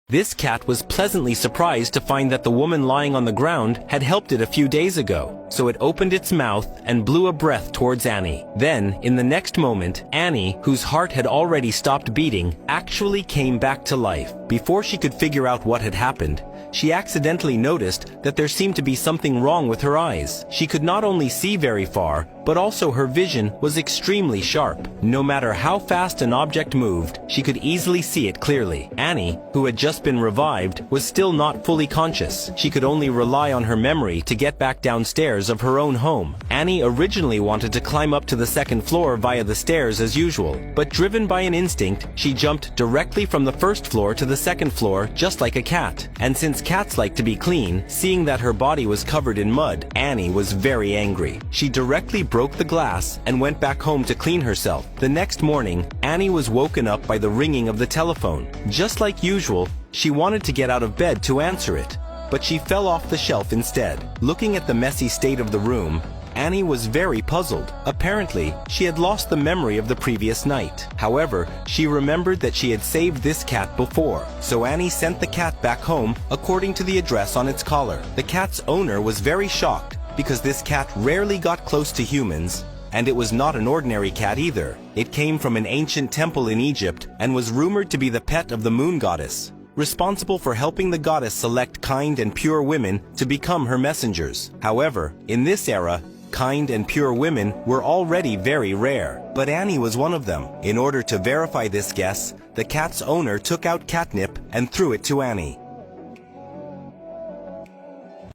This cat was pleasantly surprised to find that the woman lying on the ground had helped it a few days ago, so it opened its mouth and blew a breath towards Annie. Then, in the next moment, Annie, whose heart had already stopped beating, actually came back to life. Before she could figure out what had happened, she accidentally noticed that there seemed to be something wrong with her eyes. She could not only see very far, but also her vision was extremely sharp. No matter how fast an object moved, she could easily see it clearly. Annie, who had just been revived, was still not fully conscious. She could only rely on her memory to get back downstairs of her own home. Annie originally wanted to climb up to the second floor via the stairs as usual, but driven by an instinct, she jumped directly from the first floor to the second floor just like a cat. And since cats like to be clean, seeing that her body was covered in mud, Annie was very angry. She directly broke the glass and went back home to clean herself. The next morning, Annie was woken up by the ringing of the telephone. Just like usual, she wanted to get out of bed to answer it, but she fell off the shelf instead. Looking at the messy state of the room, Annie was very puzzled. Apparently, she had lost the memory of the previous night. However, she remembered that she had saved this cat before, so Annie sent the cat back home according to the address on its collar. The cat's owner was very shocked because this cat rarely got close to humans, and it was not an ordinary cat either. It came from an ancient temple in Egypt and was rumored to be the pet of the moon goddess, responsible for helping the goddess select kind and pure women to become her messengers. However, in this era, kind and pure women were already very rare, but Annie was one of them. In order to verify this guess, the cat's owner took out catnip and threw it to Annie.